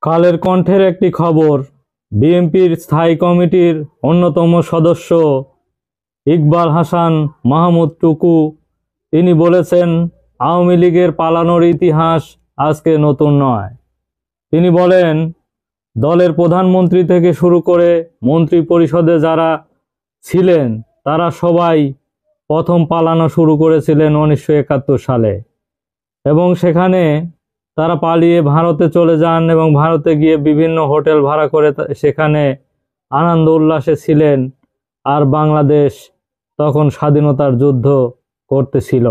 কালের কণ্ঠের একটি খবর, বিএনপির স্থায়ী কমিটির অন্যতম সদস্য ইকবাল হাসান মাহমুদ টুকু তিনি বলেছেন, আওয়ামী লীগের পালানোর ইতিহাস আজকে নতুন নয়। তিনি বলেন, দলের প্রধানমন্ত্রী থেকে শুরু করে মন্ত্রী পরিষদে যারা ছিলেন তারা সবাই প্রথম পালানো শুরু করেছিলেন 1971 সালে এবং সেখানে তারা পালিয়ে ভারতে চলে যান এবং ভারতে গিয়ে বিভিন্ন হোটেল ভাড়া করে সেখানে আনন্দ উল্লাসে ছিলেন। আর বাংলাদেশ তখন স্বাধীনতার যুদ্ধ করতেছিল।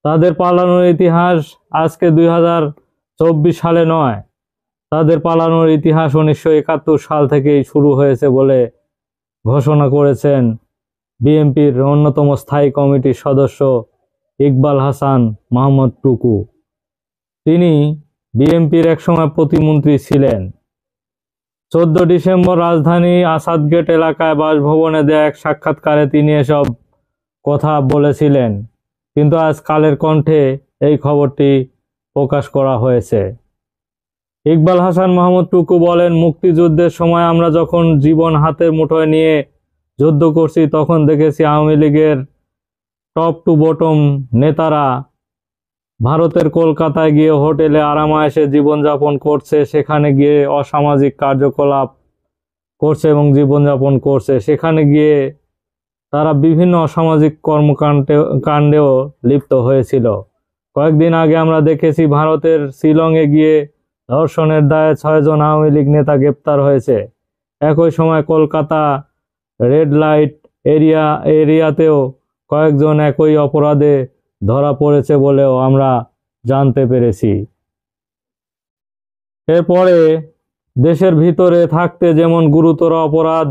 তাদের পালানোর ইতিহাস আজকে 2024 সালে নয়, তাদের পালানোর ইতিহাস 1971 সাল থেকেই শুরু হয়েছে বলে ঘোষণা করেছেন বিএনপির অন্যতম স্থায়ী কমিটির সদস্য ইকবাল হাসান মাহমুদ টুকু। তিনি বিএনপির একসময় প্রতিমন্ত্রী ছিলেন। 14 ডিসেম্বর রাজধানী আসাদগেট এলাকায় বাসভবনে দেয়া এক সাক্ষাৎকারে তিনি এসব কথা বলেছিলেন, কিন্তু আজ কালের কণ্ঠে এই খবরটি প্রকাশ করা হয়েছে। ইকবাল হাসান মাহমুদ টুকু বলেন, মুক্তিযুদ্ধের সময় আমরা যখন জীবন হাতের মুঠোয় নিয়ে যুদ্ধ করছি তখন দেখেছি আওয়ামী লীগের টপ টু বটম নেতারা ভারতের কলকাতায় গিয়ে হোটেলে আরামায়েশে জীবনযাপন করছে, সেখানে গিয়ে অসামাজিক কার্যকলাপ করছে এবং জীবনযাপন করছে। সেখানে গিয়ে তারা বিভিন্ন অসামাজিক কাণ্ডেও লিপ্ত হয়েছিল। কয়েকদিন আগে আমরা দেখেছি ভারতের শিলংয়ে গিয়ে ধর্ষণের দায়ে 6 জন আওয়ামী লীগ নেতা গ্রেপ্তার হয়েছে। একই সময় কলকাতা রেড লাইট এরিয়াতেও কয়েকজন একই অপরাধে ধরা পড়েছে বলেও আমরা জানতে পেরেছি। এরপরে দেশের ভিতরে থাকতে যেমন গুরুতর অপরাধ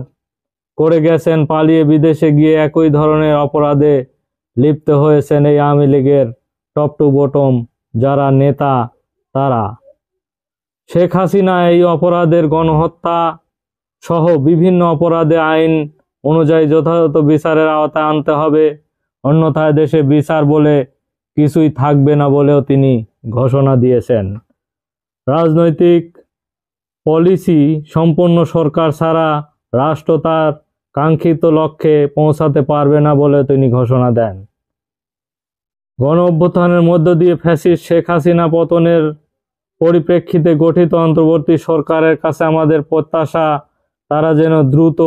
করে গেছেন, পালিয়ে বিদেশে গিয়ে একই ধরনের অপরাধে লিপ্ত হয়েছেন এই আওয়ামী লীগের টপ টু বটম যারা নেতা তারা। শেখ হাসিনা এই অপরাধের গণহত্যা সহ বিভিন্ন অপরাধে আইন অনুযায়ী যথাযথ বিচারের আওতায় আনতে হবে, অন্যথায় দেশে বিচার বলে কিছুই থাকবে না বলেও তিনি ঘোষণা দিয়েছেন। রাজনৈতিক পলিসি সম্পন্ন সরকার ছাড়া রাষ্ট্র তার কাঙ্ক্ষিত লক্ষ্যে পৌঁছাতে পারবে না বলে তিনি ঘোষণা দেন। গণ অভ্যুত্থানের মধ্য দিয়ে ফ্যাসিস্ট শেখ হাসিনা পতনের পরিপ্রেক্ষিতে গঠিত অন্তর্বর্তী সরকারের কাছে আমাদের প্রত্যাশা, তারা যেন দ্রুত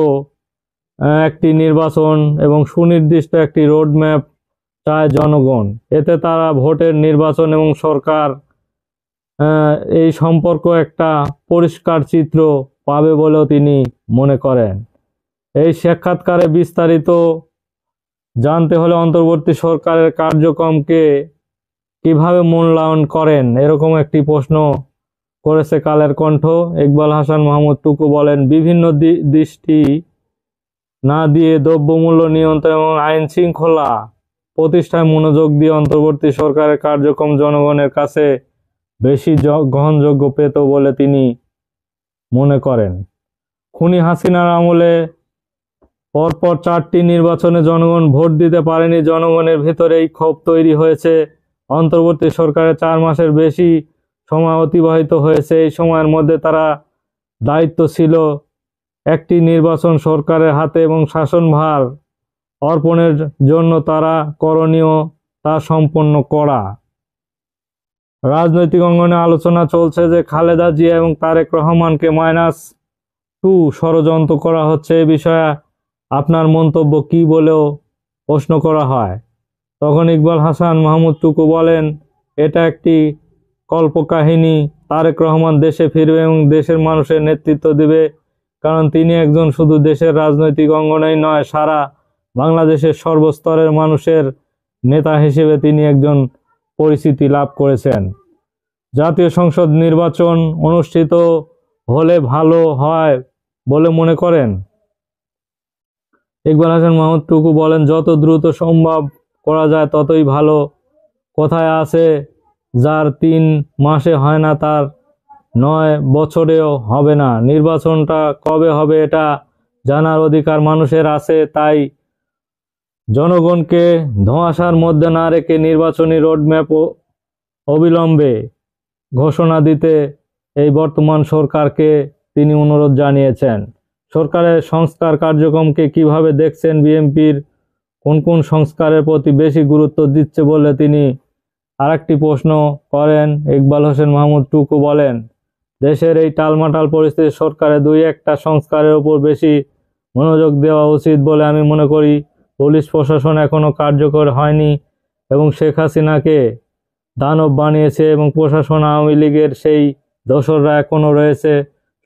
একটি নির্বাচন এবং সুনির্দিষ্ট একটি রোডম্যাপ চায় জনগণ। এতে তারা ভোটের, নির্বাচন এবং সরকার এই সম্পর্ক একটা পরিষ্কার চিত্র পাবে বলেও তিনি মনে করেন। এই সাক্ষাৎকারে বিস্তারিত জানতে হলে অন্তর্বর্তী সরকারের কার্যক্রমকে কিভাবে মূল্যায়ন করেন, এরকম একটি প্রশ্ন করেছে কালের কণ্ঠ। ইকবাল হাসান মাহমুদ টুকু বলেন, বিভিন্ন দৃষ্টি না দিয়ে দ্রব্যমূল্য নিয়ন্ত্রণ এবং আইন শৃঙ্খলা প্রতিষ্ঠায় মনোযোগ দিয়ে অন্তর্বর্তী সরকারের কার্যক্রম জনগণের কাছে বেশি গ্রহণযোগ্য পেত বলে তিনি মনে করেন। খুনি হাসিনার আমলে পরপর 4টি নির্বাচনে জনগণ ভোট দিতে পারেনি। জনগণের ভিতরে এই ক্ষোভ তৈরি হয়েছে। অন্তর্বর্তী সরকারের 4 মাসের বেশি সময় অতিবাহিত হয়েছে। এই সময়ের মধ্যে তারা দায়িত্ব ছিল একটি নির্বাচন সরকারের হাতে এবং শাসনভার অর্পণের জন্য তারা করণীয় তা সম্পন্ন করা। রাজনৈতিক অঙ্গনে আলোচনা চলছে যে খালেদা জিয়া এবং তারেক রহমানকে -2 ষড়যন্ত্র করা হচ্ছে। এ বিষয়ে আপনার মন্তব্য কি বলেও প্রশ্ন করা হয়। তখন ইকবাল হাসান মাহমুদ টুকু বলেন, এটা একটি কল্পকাহিনী। তারেক রহমান দেশে ফিরবে এবং দেশের মানুষের নেতৃত্ব দিবে, কারণ তিনি একজন শুধু দেশের রাজনৈতিক অঙ্গনেই নয়, সারা বাংলাদেশের সর্বস্তরের মানুষের নেতা হিসেবে তিনি একজন পরিচিতি লাভ করেছেন। জাতীয় সংসদ নির্বাচন অনুষ্ঠিত হলে ভালো হয় বলে মনে করেন? ইকবাল হাসান মাহমুদ টুকু বলেন, যত দ্রুত সম্ভব করা যায় ততই ভালো। কোথায় আছে যার 3 মাসে হয় না তার 9 বছরেও হবে না। নির্বাচনটা কবে হবে এটা জানার অধিকার মানুষের আছে। তাই জনগণকে ধোঁয়াশার মধ্যে না রেখে নির্বাচনী রোডম্যাপ অবিলম্বে ঘোষণা দিতে এই বর্তমান সরকারকে তিনি অনুরোধ জানিয়েছেন। সরকারের সংস্কার কার্যক্রমকে কিভাবে দেখছেন, বিএনপির কোন কোন সংস্কারের প্রতি বেশি গুরুত্ব দিচ্ছে বলে তিনি আরেকটি প্রশ্ন করেন। ইকবাল হোসেন মাহমুদ টুকু বলেন, দেশের এই টালমাটাল পরিস্থিতি সরকারের দুই একটা সংস্কারের উপর বেশি মনোযোগ দেওয়া উচিত বলে আমি মনে করি। পুলিশ প্রশাসন এখনো কার্যকর হয়নি এবং শেখ হাসিনাকে দানব বানিয়েছে এবং প্রশাসন আওয়ামী লীগের সেই দোসররা এখনো রয়েছে।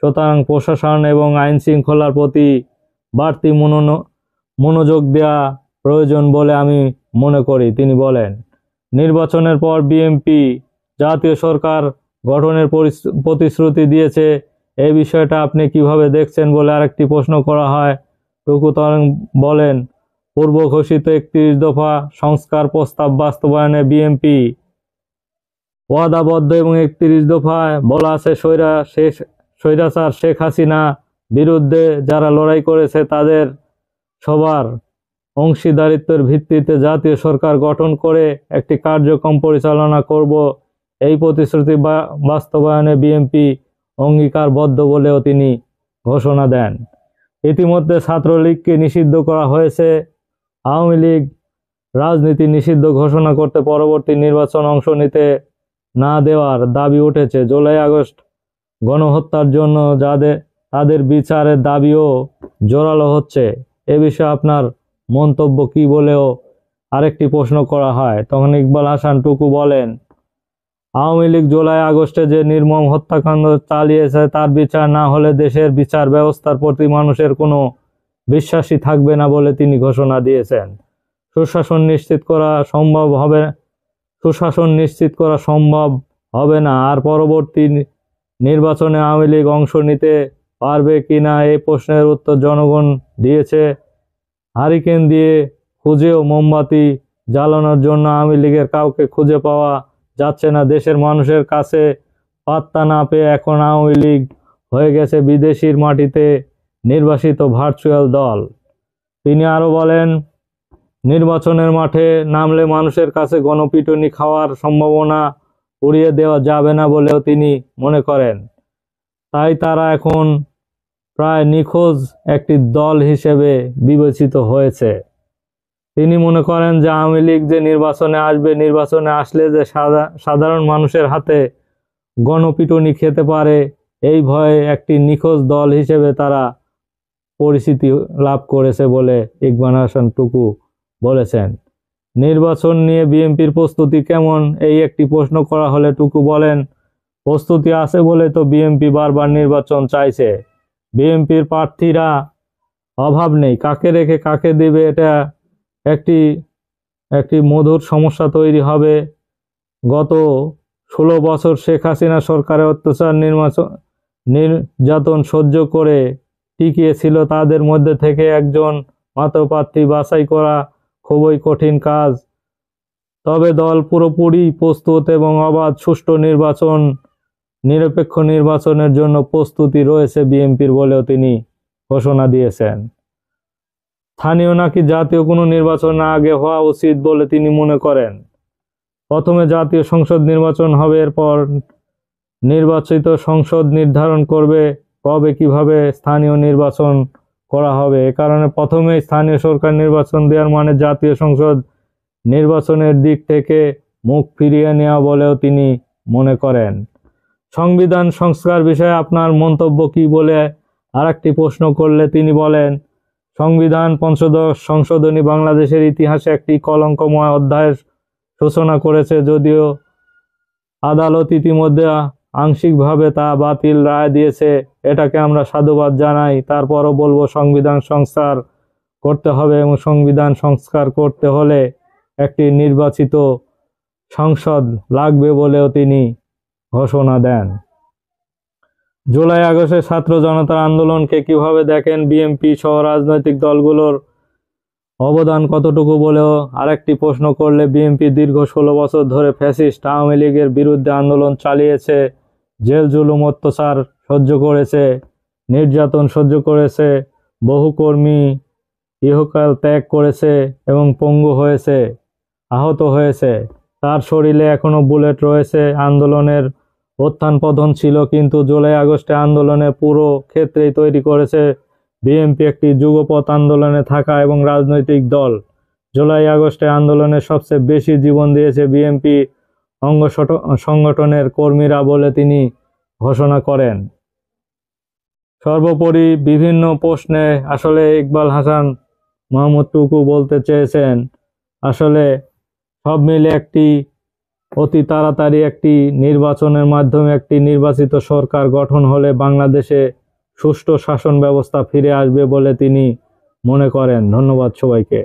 সুতরাং প্রশাসন এবং আইন শৃঙ্খলার প্রতি বাড়তি মনোযোগ দেওয়া প্রয়োজন বলে আমি মনে করি। তিনি বলেন, নির্বাচনের পর বিএনপি জাতীয় সরকার গঠনের প্রতিশ্রুতি দিয়েছে, এই বিষয়টা আপনি কিভাবে দেখছেন বলে আরেকটি প্রশ্ন করা হয়। টুকু তরং বলেন, পূর্ব ঘোষিত 31 দফা সংস্কার প্রস্তাব বাস্তবায়নে বিএনপি ওয়াদাবদ্ধ এবং 31 দফায় বলা আছে স্বৈরাচার শেখ হাসিনা বিরুদ্ধে যারা লড়াই করেছে তাদের সবার অংশীদারিত্বের ভিত্তিতে জাতীয় সরকার গঠন করে একটি কার্যক্রম পরিচালনা করব। এই প্রতিশ্রুতি বাস্তবায়নে বিএনপি অঙ্গীকারবদ্ধ বলেও তিনি ঘোষণা দেন। ইতিমধ্যে ছাত্রলীগকে নিষিদ্ধ করা হয়েছে। আওয়ামী লীগ রাজনীতি নিষিদ্ধ ঘোষণা করতে পরবর্তী নির্বাচন অংশ নিতে না দেওয়ার দাবি উঠেছে। জুলাই আগস্ট গণহত্যার জন্য তাদের বিচারের দাবিও জোরালো হচ্ছে। এ বিষয়ে আপনার মন্তব্য কি বলেও আরেকটি প্রশ্ন করা হয়। তখন ইকবাল হাসান টুকু বলেন, আওয়ামী লীগ জুলাই আগস্টে যে নির্মম হত্যাকাণ্ড চালিয়েছে তার বিচার না হলে দেশের বিচার ব্যবস্থার প্রতি মানুষের কোনো বিশ্বাসই থাকবে না বলে তিনি ঘোষণা দিয়েছেন। সুশাসন নিশ্চিত করা সম্ভব হবে না। আর পরবর্তী নির্বাচনে আওয়ামী লীগ অংশ নিতে পারবে কিনা এই প্রশ্নের উত্তর জনগণ দিয়েছে। হারিকেন দিয়ে খুঁজেও মোমবাতি জ্বালানোর জন্য আওয়ামী লীগের কাউকে খুঁজে পাওয়া যাচ্ছে না। দেশের মানুষের কাছে পাত্তা না পেয়ে এখন আওয়ামী লীগ হয়ে গেছে বিদেশির মাটিতে নির্বাসিত ভার্চুয়াল দল। তিনি আরো বলেন, নির্বাচনের মাঠে নামলে মানুষের কাছে গণপিটুনি খাওয়ার সম্ভাবনা উড়িয়ে দেওয়া যাবে না বলেও তিনি মনে করেন। তাই তারা এখন প্রায় নিখোঁজ একটি দল হিসেবে বিবেচিত হয়েছে। তিনি মনে করেন যে আওয়ামী লীগ যে নির্বাচনে আসলে যে সাধারণ মানুষের হাতে গণপিটুনি খেতে পারে এই ভয়ে একটি নিখোঁজ দল হিসেবে তারা পরিচিতি লাভ করেছে বলে ইকবাল হাসান টুকু বলেছেন। নির্বাচন নিয়ে বিএনপির প্রস্তুতি কেমন এই একটি প্রশ্ন করা হলে টুকু বলেন, প্রস্তুতি আছে বলে তো বিএনপি বারবার নির্বাচন চাইছে। বিএনপির প্রার্থীরা অভাব নেই, কাকে রেখে কাকে দিবে এটা একটি মধুর সমস্যা তৈরি হবে। গত 16 বছর শেখ হাসিনা সরকারের অত্যাচার নির্যাতন সহ্য করে টিকিয়েছিল, তাদের মধ্যে থেকে একজন মাত্র প্রার্থী বাছাই করা খুবই কঠিন কাজ। তবে দল পুরোপুরি প্রস্তুত এবং অবাধ সুষ্ঠু নিরপেক্ষ নির্বাচনের জন্য প্রস্তুতি রয়েছে বিএনপির বলেও তিনি ঘোষণা দিয়েছেন। স্থানীয় নাকি জাতীয় কোনো নির্বাচন আগে হওয়া উচিত বলে তিনি মনে করেন। প্রথমে জাতীয় সংসদ নির্বাচন হবে, এরপর নির্বাচিত সংসদ নির্ধারণ করবে কবে কিভাবে স্থানীয় নির্বাচন করা হবে। এ কারণে প্রথমে স্থানীয় সরকার নির্বাচন দেওয়ার মানে জাতীয় সংসদ নির্বাচনের দিক থেকে মুখ ফিরিয়ে নেওয়া বলেও তিনি মনে করেন। সংবিধান সংস্কার বিষয়ে আপনার মন্তব্য কি বলে আরেকটি প্রশ্ন করলে তিনি বলেন, সংবিধান পঞ্চদশ সংশোধনী বাংলাদেশের ইতিহাসে একটি কলঙ্কময় অধ্যায়ের সূচনা করেছে। যদিও আদালত ইতিমধ্যে আংশিকভাবে তা বাতিল রায় দিয়েছে, এটাকে আমরা সাধুবাদ জানাই। তারপরও বলবো সংবিধান সংস্কার করতে হবে এবং সংবিধান সংস্কার করতে হলে একটি নির্বাচিত সংসদ লাগবে বলেও তিনি ঘোষণা দেন। জুলাই আগস্টে ছাত্র জনতার আন্দোলনকে কিভাবে দেখেন, বিএনপি সহ রাজনৈতিক দলগুলোর অবদান কতটুকু বলেও আরেকটি প্রশ্ন করলে বিএনপি দীর্ঘ 16 বছর ধরে ফ্যাসিস্ট আওয়ামী লীগের বিরুদ্ধে আন্দোলন চালিয়েছে, জেল জুলুম অত্যাচার সহ্য করেছে, নির্যাতন সহ্য করেছে, বহু কর্মী ইহকাল ত্যাগ করেছে এবং পঙ্গু হয়েছে, আহত হয়েছে। তার শরীরে এখনো বুলেট রয়েছে। আন্দোলনের উত্থান পতন ছিল, কিন্তু জুলাই আগস্টে আন্দোলনে পুরো ক্ষেত্রেই তৈরি করেছে বিএনপি একটি যুগপৎ আন্দোলনে থাকা এবং রাজনৈতিক দল। জুলাই আগস্টে আন্দোলনে সবচেয়ে বেশি জীবন দিয়েছে বিএনপি সংগঠনের কর্মীরা বলে তিনি ঘোষণা করেন। সর্বোপরি বিভিন্ন প্রশ্নে আসলে ইকবাল হাসান মাহমুদ টুকু বলতে চেয়েছেন, আসলে সব মিলে একটি অতি তাড়াতাড়ি একটি নির্বাচনের মাধ্যমে একটি নির্বাচিত সরকার গঠন হলে বাংলাদেশে সুষ্ঠু শাসন ব্যবস্থা ফিরে আসবে বলে তিনি মনে করেন। ধন্যবাদ সবাইকে।